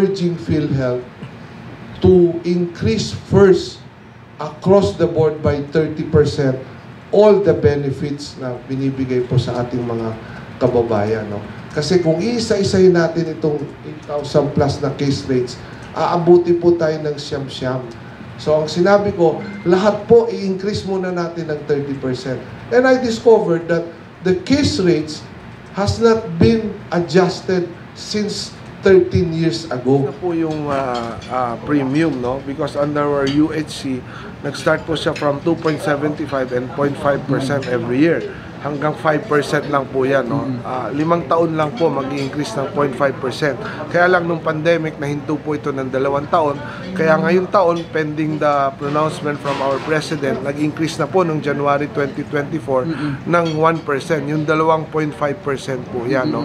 urging PhilHealth to increase first across the board by 30% all the benefits na binibigay po sa ating mga kababayan. No? Kasi kung iisa-isahin natin itong 8,000 plus na case rates, aabuti po tayo ng siyam-siyam. So ang sinabi ko, lahat po i-increase muna natin ng 30%. And I discovered that the case rates has not been adjusted since 13 years ago. Ito po yung premium, no? Because under our UHC, nag-start po siya from 2.75 and 0.5% every year. Hanggang 5% lang po yan, no? 5 taon lang po mag-i-increase ng 0.5%. Kaya lang nung pandemic, nahinto po ito ng 2 taon. Kaya ngayong taon, pending the pronouncement from our President, nag-increase na po nung January 2024 ng 1%. Yung 2.5% po yan, no?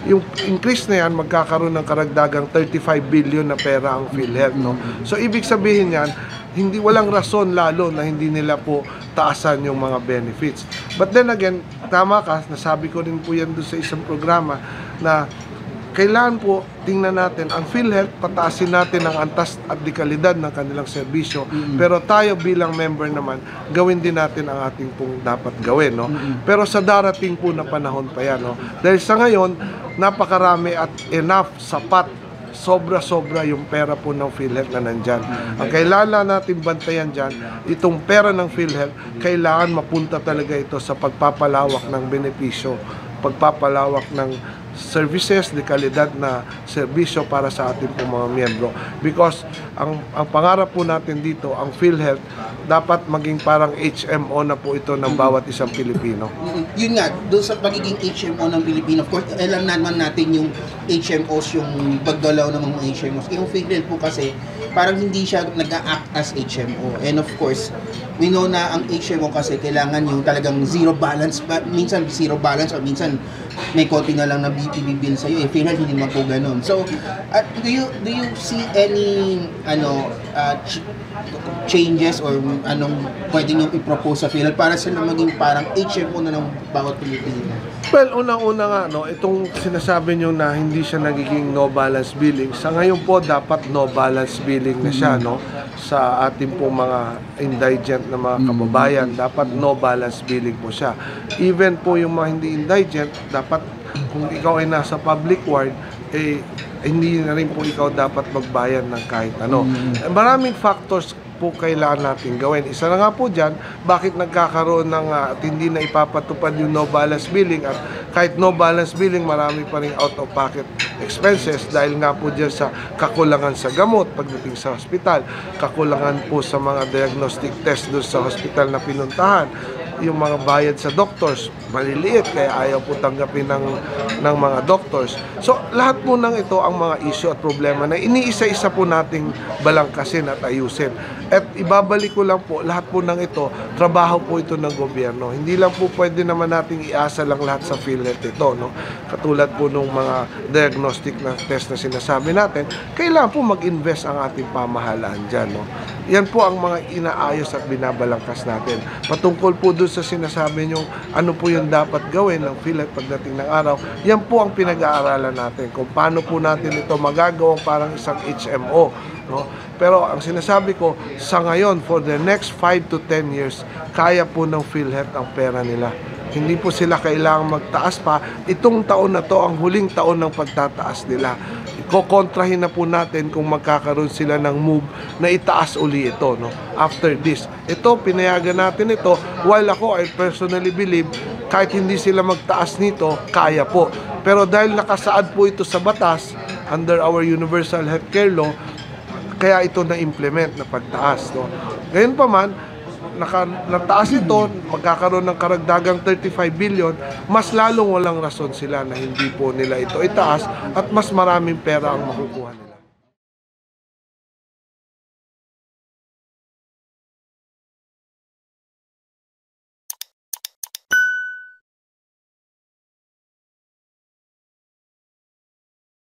Yung increase na yan, magkakaroon ng karagdagang 35 billion na pera ang PhilHealth, no? So, ibig sabihin yan, hindi walang rason lalo na hindi nila po taasan yung mga benefits. But then again, tama ka, nasabi ko rin po yan doon sa isang programa na kailangan po tingnan natin ang PhilHealth, pataasin natin ang antas at dekalidad ng kanilang serbisyo. Pero tayo bilang member naman, gawin din natin ang ating pong dapat gawin, no? Pero sa darating po na panahon pa yan, no? Dahil sa ngayon, napakarami at enough, sapat, sobra-sobra yung pera po ng PhilHealth na nandyan. Ang kailangan natin bantayan dyan, itong pera ng PhilHealth, kailangan mapunta talaga ito sa pagpapalawak ng benepisyo, pagpapalawak ng services, dekalidad na serbisyo para sa ating po mga miyembro. Because ang pangarap po natin dito, ang PhilHealth, dapat maging parang HMO na po ito ng bawat isang Pilipino. Yun nga, doon sa pagiging HMO ng Pilipino, of course, alam naman natin yung HMOs, yung pagdalaw ng mga HMOs. Yung PhilHealth po kasi, parang hindi siya nag-a-act as HMO. And of course, we know na ang HMO kasi kailangan yung talagang zero balance, minsan zero balance o minsan may konti na lang na BPB bill sa iyo. PhilHealth hindi naman po ganun. So, do you see any changes or anong pwede nyo i-propose sa PhilHealth para sila maging parang HMO na ng bawat Pilipino? Well, unang-una nga, no, itong sinasabi nyo na hindi siya nagiging no balance billing, sa ngayon po dapat no balance billing na siya, no, sa ating pong mga indigent na mga kababayan, dapat no balance billing po siya. Even po yung mga hindi indigent, dapat kung ikaw ay nasa public ward, hindi na rin po ikaw dapat magbayan ng kahit ano. Maraming factors po kailangan natin gawin. Isa na nga po dyan, bakit nagkakaroon ng at hindi na ipapatupad yung no balance billing, at kahit no balance billing, marami pa rin out of pocket expenses dahil nga po dyan sa kakulangan sa gamot pagdating sa hospital, kakulangan po sa mga diagnostic test doon sa hospital na pinuntahan, yung mga bayad sa doctors, maliliit kaya ayaw po tanggapin ng mga doctors. So, lahat po ng ito ang mga issue at problema na iniisa-isa po nating balangkasin at ayusin. At ibabalik ko lang po, lahat po ng ito, trabaho po ito ng gobyerno. Hindi lang po pwede naman nating iasa lang lahat sa PhilHealth ito, no? Katulad po ng mga diagnostic na test na sinasabi natin, kailangan po mag-invest ang ating pamahalaan dyan, no? Yan po ang mga inaayos at binabalangkas natin. Patungkol po doon sa sinasabi nyo, ano po yung dapat gawin ng PhilHealth pagdating ng araw, yan po ang pinag-aaralan natin. Kung paano po natin ito magagawang parang isang HMO, no? Pero ang sinasabi ko, sa ngayon, for the next 5 to 10 years, kaya po ng PhilHealth ang pera nila. Hindi po sila kailangang magtaas pa. Itong taon na to, ang huling taon ng pagtataas nila. Kokontrahin na po natin kung magkakaroon sila ng move na itaas uli ito, no? After this. Ito, pinayagan natin ito, while ako, I personally believe, kahit hindi sila magtaas nito, kaya po. Pero dahil nakasaad po ito sa batas, under our Universal Healthcare Law, kaya ito na-implement na pagtaas, no? Ngayon pa man, nataas ito, magkakaroon ng karagdagang 35 billion, mas lalong walang rason sila na hindi po nila ito itaas at mas maraming pera ang makukuha nila.